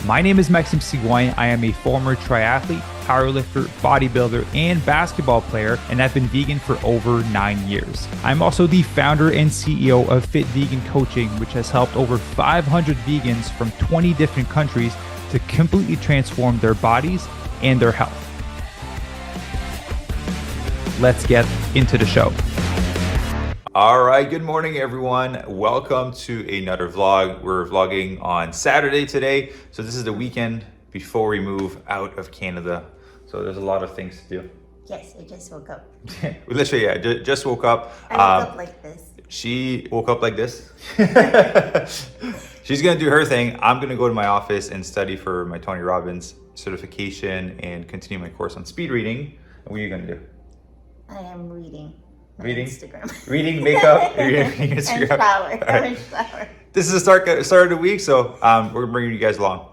My name is Maxime Sigouin. I am a former triathlete, powerlifter, bodybuilder, and basketball player, and I've been vegan for over 9 years. I'm also the founder and CEO of Fit Vegan Coaching, which has helped over 500 vegans from 20 different countries to completely transform their bodies and their health. Let's get into the show. All right, good morning everyone. Welcome to another vlog. We're vlogging on Saturday today. So this is the weekend before we move out of Canada. So there's a lot of things to do. Yes, I just woke up. Literally, yeah, just woke up. I woke up like this. She woke up like this. She's gonna do her thing. I'm gonna go to my office and study for my Tony Robbins certification and continue my course on speed reading. And what are you gonna do? I am reading. Reading? Instagram. Reading, makeup, reading Instagram. And shower. All right. I'm in shower. This is the start of the week, so we're bringing you guys along.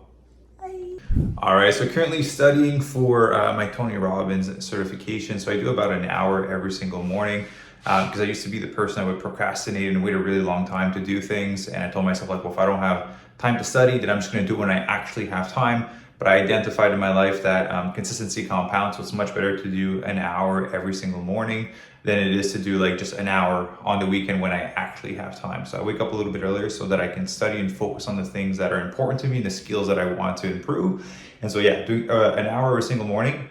Bye. All right, so currently studying for my Tony Robbins certification. So I do about an hour every single morning because I used to be the person that would procrastinate and wait a really long time to do things. And I told myself, like, well, if I don't have time to study, then I'm just going to do it when I actually have time. But I identified in my life that consistency compounds, so it's much better to do an hour every single morning than it is to do like just an hour on the weekend when I actually have time. So I wake up a little bit earlier so that I can study and focus on the things that are important to me, the skills that I want to improve. And so yeah, doing an hour every single morning,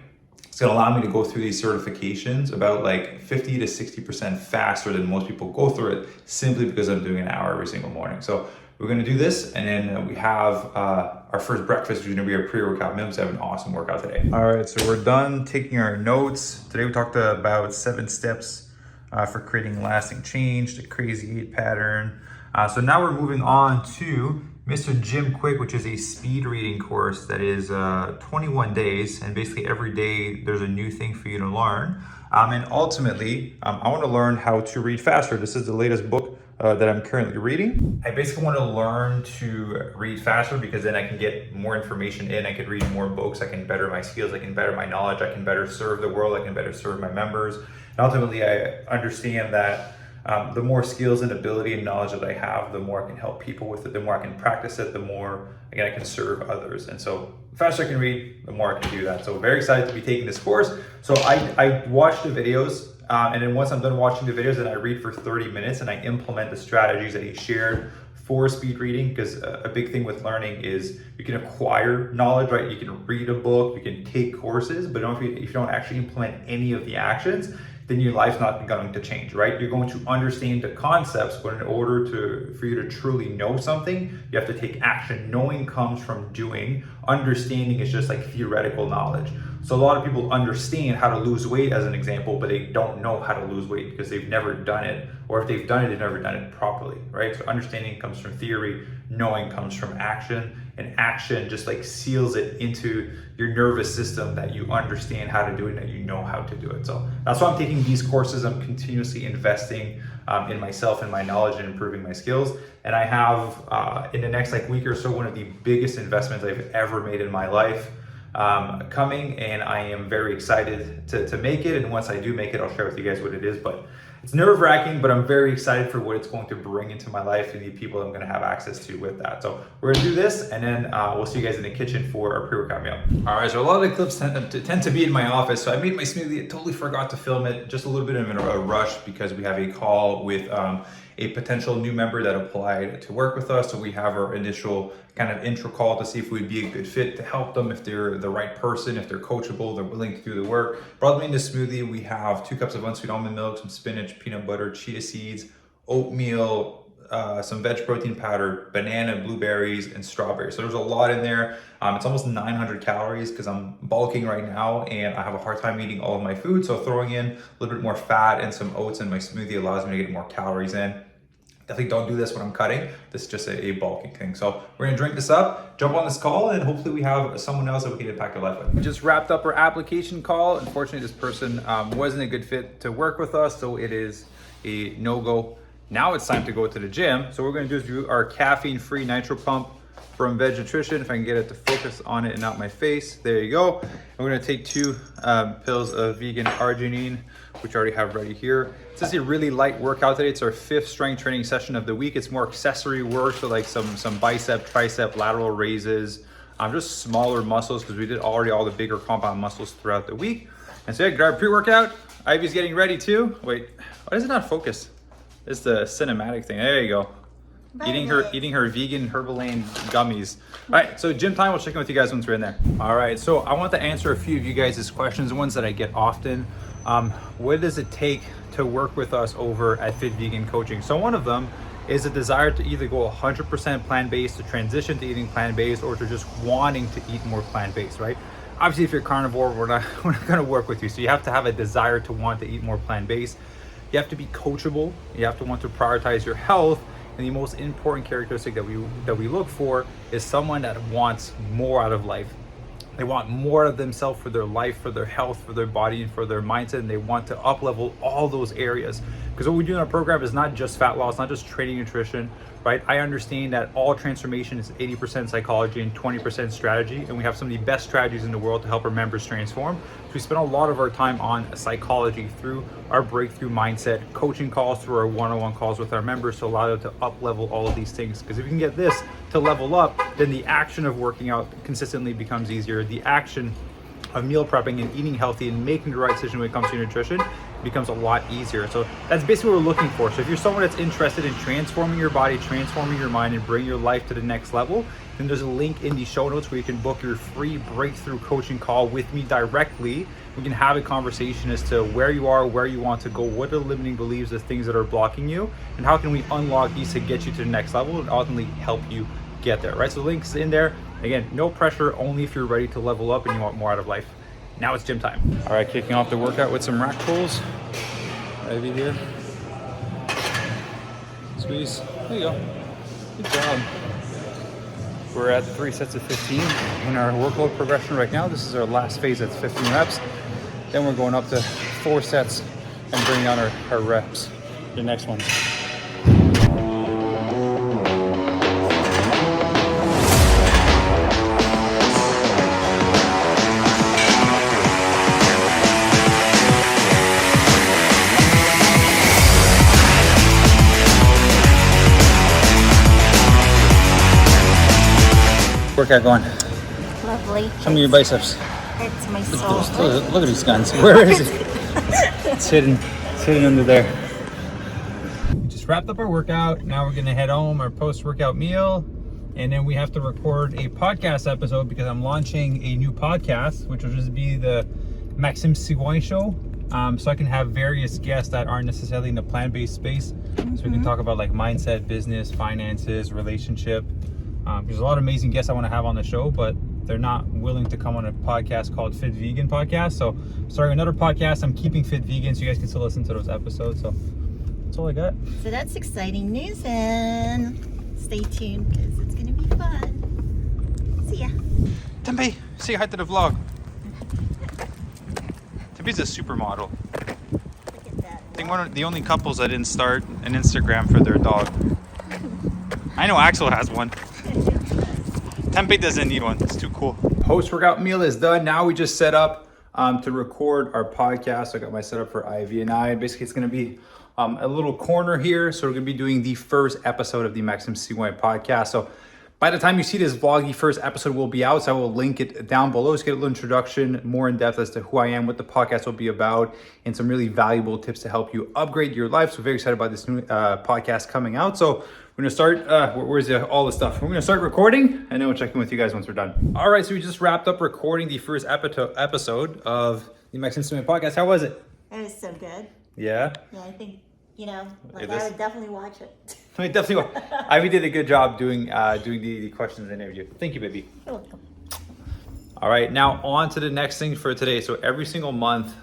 it's gonna allow me to go through these certifications about like 50 to 60% faster than most people go through it, simply because I'm doing an hour every single morning. So we're gonna do this, and then we have our first breakfast, which is gonna be our pre-workout meal. So we have an awesome workout today. All right, so we're done taking our notes. Today we talked about 7 steps for creating lasting change, the Crazy 8 pattern. So now we're moving on to Mr. Jim Quick, which is a speed reading course that is 21 days, and basically every day there's a new thing for you to learn. And ultimately, I want to learn how to read faster. This is the latest book that I'm currently reading. I basically want to learn to read faster because then I can get more information in. I can read more books. I can better my skills. I can better my knowledge. I can better serve the world. I can better serve my members. And ultimately, I understand that the more skills and ability and knowledge that I have, the more I can help people with it, the more I can practice it, the more, again, I can serve others. And so the faster I can read, the more I can do that. So very excited to be taking this course. So I watch the videos, and then once I'm done watching the videos, then I read for 30 minutes and I implement the strategies that he shared for speed reading, because a big thing with learning is you can acquire knowledge, right? You can read a book, you can take courses, but if you don't actually implement any of the actions, then your life's not going to change, right? You're going to understand the concepts, but in order for you to truly know something, you have to take action. Knowing comes from doing. Understanding is just like theoretical knowledge. So a lot of people understand how to lose weight as an example, but they don't know how to lose weight because they've never done it. Or if they've done it, they've never done it properly, right? So understanding comes from theory, knowing comes from action, and action just like seals it into your nervous system that you understand how to do it, and that you know how to do it. So that's why I'm taking these courses. I'm continuously investing in myself and my knowledge and improving my skills. And I have in the next like week or so, one of the biggest investments I've ever made in my life coming, and I am very excited to make it. And once I do make it, I'll share with you guys what it is. But it's nerve-wracking, but I'm very excited for what it's going to bring into my life and the people I'm going to have access to with that. So we're going to do this, and then we'll see you guys in the kitchen for our pre-workout meal. All right, so a lot of the clips tend to be in my office. So I made my smoothie. I totally forgot to film it. Just a little bit of a rush because we have a call with a potential new member that applied to work with us. So we have our initial kind of intro call to see if we'd be a good fit to help them, if they're the right person, if they're coachable, they're willing to do the work. Brought me in the smoothie. We have 2 cups of unsweet almond milk, some spinach, peanut butter, chia seeds, oatmeal, some veg protein powder, banana, blueberries, and strawberries. So there's a lot in there. It's almost 900 calories because I'm bulking right now and I have a hard time eating all of my food. So throwing in a little bit more fat and some oats in my smoothie allows me to get more calories in. Definitely don't do this when I'm cutting. This is just a bulking thing. So we're gonna drink this up, jump on this call, and hopefully we have someone else that we can impact their life with. We just wrapped up our application call. Unfortunately, this person wasn't a good fit to work with us, so it is a no-go. Now it's time to go to the gym. So what we're gonna do is do our caffeine-free nitro pump from Veg Nutrition. If I can get it to focus on it and not my face. There you go. And we're gonna take 2 pills of vegan arginine, which I already have ready here. It's just a really light workout today. It's our 5th strength training session of the week. It's more accessory work, so like some bicep, tricep, lateral raises, just smaller muscles because we did already all the bigger compound muscles throughout the week. And so yeah, grab pre-workout. Ivy's getting ready too. Wait, why does it not focus? It's the cinematic thing. There you go. Eating her vegan Herbalane gummies. All right, so gym time. We'll check in with you guys once we're in there. All right, so I want to answer a few of you guys' questions, ones that I get often. What does it take to work with us over at Fit Vegan Coaching? So one of them is a desire to either go 100% plant-based, to transition to eating plant-based, or to just wanting to eat more plant-based, right? Obviously, if you're carnivore, we're not going to work with you. So you have to have a desire to want to eat more plant-based. You have to be coachable. You have to want to prioritize your health. And the most important characteristic that we look for is someone that wants more out of life. They want more of themselves for their life, for their health, for their body, and for their mindset. And they want to up-level all those areas. Because what we do in our program is not just fat loss, not just training nutrition, right? I understand that all transformation is 80% psychology and 20% strategy. And we have some of the best strategies in the world to help our members transform. So we spend a lot of our time on psychology through our breakthrough mindset coaching calls, through our one-on-one calls with our members to allow them to up-level all of these things. Because if you can get this to level up, then the action of working out consistently becomes easier. The action of meal prepping and eating healthy and making the right decision when it comes to nutrition becomes a lot easier. So that's basically what we're looking for. So if you're someone that's interested in transforming your body, transforming your mind, and bring your life to the next level, then there's a link in the show notes where you can book your free breakthrough coaching call with me directly. We can have a conversation as to where you are, where you want to go, what are the limiting beliefs, the things that are blocking you, and how can we unlock these to get you to the next level and ultimately help you get there, right? So the link's in there. Again, no pressure, only if you're ready to level up and you want more out of life. Now it's gym time. All right, kicking off the workout with some rack pulls. Ivy here. Squeeze. There you go. Good job. We're at 3 sets of 15 in our workload progression right now. This is our last phase at 15 reps. Then we're going up to 4 sets and bringing down our reps. The next one. Workout going. Lovely. Show me your biceps. Hurts my soul. Look at these guns. Where is it? It's hidden under there. We just wrapped up our workout. Now we're gonna head home, our post-workout meal, and then we have to record a podcast episode because I'm launching a new podcast, which will just be the Maxime Sigouin show. So I can have various guests that aren't necessarily in the plant-based space. So we can talk about like mindset, business, finances, relationship. There's a lot of amazing guests I want to have on the show, but they're not willing to come on a podcast called Fit Vegan Podcast. So starting another podcast. I'm keeping Fit Vegan so you guys can still listen to those episodes. So that's all I got. So that's exciting news, and stay tuned because it's going to be fun. See ya. Tempe, say hi to the vlog. Tempe's a supermodel. Look at that. I think one of the only couples that didn't start an Instagram for their dog. I know Axel has one. Tempe doesn't need one. It's too cool. Post-workout meal is done. Now we just set up to record our podcast. I got my setup for Ivy and I. Basically, it's going to be a little corner here. So we're going to be doing the first episode of the Maxime Sigouin podcast. So by the time you see this vlog, the first episode will be out. So I will link it down below. Just get a little introduction, more in depth as to who I am, what the podcast will be about, and some really valuable tips to help you upgrade your life. So very excited about this new podcast coming out. So we're gonna start, where's all the stuff? We're gonna start recording and then we'll check in with you guys once we're done. All right, so we just wrapped up recording the first episode of the Maxime Sigouin podcast. How was it? It was so good. Yeah? Yeah, I think, I would definitely watch it. I definitely will. Ivy did a good job doing the questions and interview. Thank you, baby. You're welcome. All right, now on to the next thing for today. So every single month,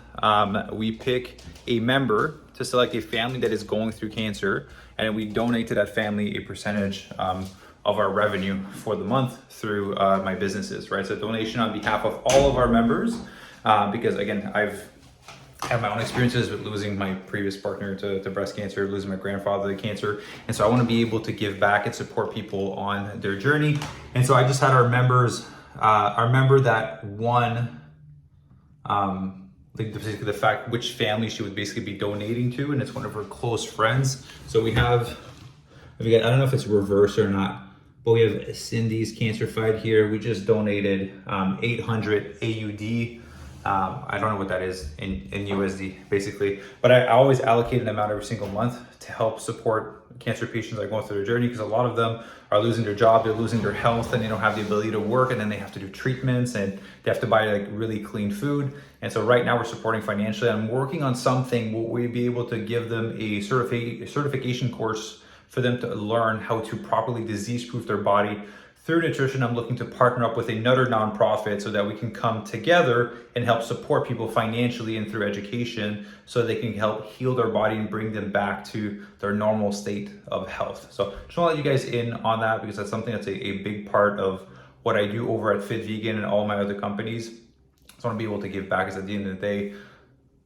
we pick a member to select a family that is going through cancer, and we donate to that family a percentage of our revenue for the month through my businesses, right? So donation on behalf of all of our members, because again, I've had my own experiences with losing my previous partner to breast cancer, losing my grandfather to cancer. And so I want to be able to give back and support people on their journey. And so I just had our members, our member that won, the fact which family she would basically be donating to, and it's one of her close friends. So we have, I don't know if it's reverse or not, But we have Cindy's Cancer Fight here. We just donated 800 AUD. I don't know what that is in USD, basically. But I always allocate an amount every single month to help support cancer patients that are going through their journey, because a lot of them are losing their job, they're losing their health, and they don't have the ability to work, and then they have to do treatments, and they have to buy like really clean food. And so right now we're supporting financially. I'm working on something where we'll be able to give them a certification course for them to learn how to properly disease-proof their body through nutrition. I'm looking to partner up with another nonprofit so that we can come together and help support people financially and through education so they can help heal their body and bring them back to their normal state of health. So just want to let you guys in on that, because that's something that's a big part of what I do over at Fit Vegan and all my other companies. I want to be able to give back, because at the end of the day,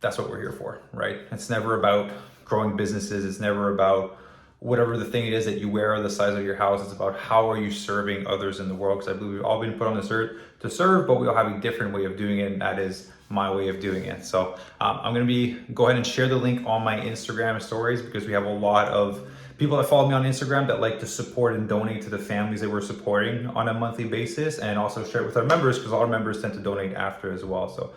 that's what we're here for, right? It's never about growing businesses. It's never about whatever the thing it is that you wear or the size of your house. It's about how are you serving others in the world, because I believe we've all been put on this earth to serve, but we all have a different way of doing it, and that is my way of doing it. So I'm going to go ahead and share the link on my Instagram stories, because we have a lot of people that follow me on Instagram that like to support and donate to the families that we're supporting on a monthly basis, and also share it with our members, because all our members tend to donate after as well. So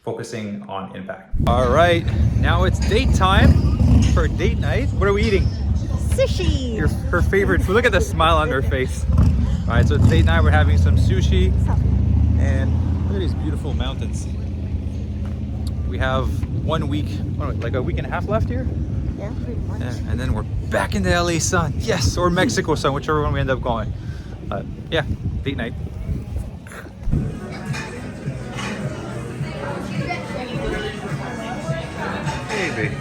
focusing on impact. All right, now it's date time for date night. What are we eating? Sushi. Her favorite food. Look at the smile on her face. All right, so it's date night. We're having some sushi, and look at these beautiful mountains. We have 1 week, like a week and a half left here. Yeah, pretty much. Yeah, and then we're back into LA sun. Yes, or Mexico sun, whichever one we end up going. Yeah, date night. Hey, baby.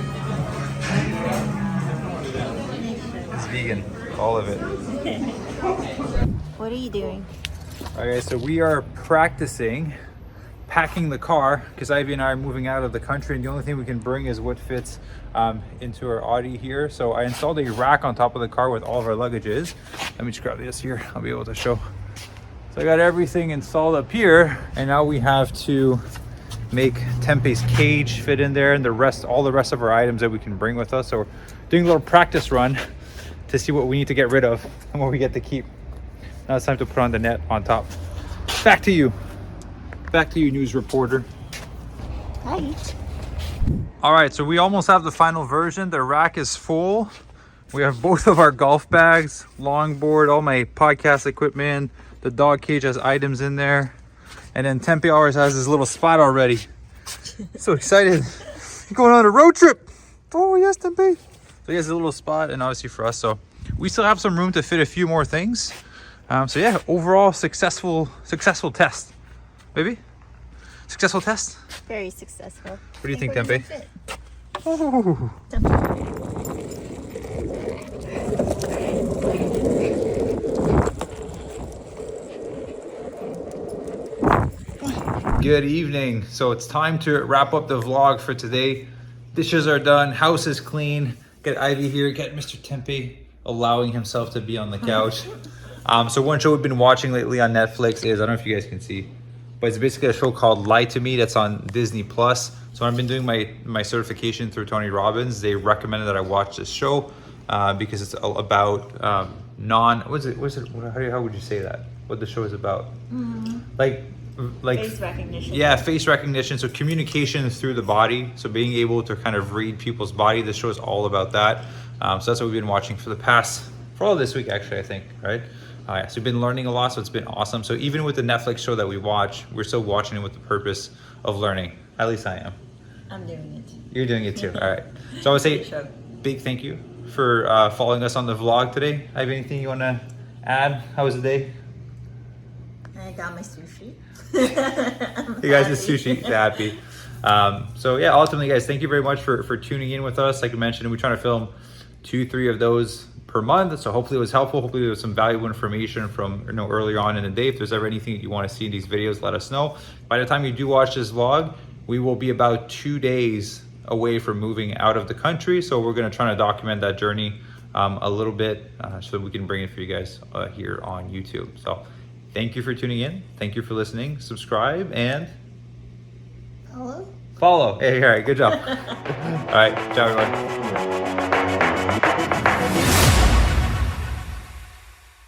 It's vegan, all of it. What are you doing? Okay, so we are practicing packing the car, because Ivy and I are moving out of the country, and the only thing we can bring is what fits into our Audi here. So I installed a rack on top of the car with all of our luggages. Let me just grab this here, I'll be able to show. So I got everything installed up here, and now we have to make Tempe's cage fit in there, and all the rest of our items that we can bring with us. So we're doing a little practice run to see what we need to get rid of and what we get to keep. Now it's time to put on the net on top. Back to you, news reporter. Hi. All right, so we almost have the final version. The rack is full. We have both of our golf bags, longboard, all my podcast equipment. The dog cage has items in there. And then Tempe always has this little spot already. So excited. Going on a road trip. Oh yes, Tempe. So he has a little spot, and obviously for us. So we still have some room to fit a few more things. So yeah, overall successful test. Baby? Successful test? Very successful. What do you think, Tempe? Oh. Good evening. So it's time to wrap up the vlog for today. Dishes are done, house is clean. Get Ivy here, get Mr. Tempe allowing himself to be on the couch. So one show we've been watching lately on Netflix is, I don't know if you guys can see, but it's basically a show called Lie to Me that's on Disney Plus. So I've been doing my certification through Tony Robbins. They recommended that I watch this show because it's about how would you say that? What the show is about? Like Face recognition. Yeah, face recognition. So communication through the body. So being able to kind of read people's body. This show is all about that. So that's what we've been watching for all this week, actually, I think, right? Yeah, so we've been learning a lot, so it's been awesome. So even with the Netflix show that we watch, we're still watching it with the purpose of learning. At least I am. I'm doing it. You're doing it too. All right. So I would say big thank you for following us on the vlog today. I have anything you want to add? How was the day? I got my sushi. You guys are sushi happy. So yeah, ultimately, guys, thank you very much for tuning in with us. Like I mentioned, we're trying to film 2-3 of those per month. So hopefully it was helpful. Hopefully there was some valuable information from earlier on in the day. If there's ever anything that you want to see in these videos, let us know. By the time you do watch this vlog, we will be about 2 days away from moving out of the country. So we're going to try to document that journey a little bit so that we can bring it for you guys here on YouTube. So thank you for tuning in. Thank you for listening. Subscribe and Hello? follow. Hey, all right, good job. All right, ciao everyone.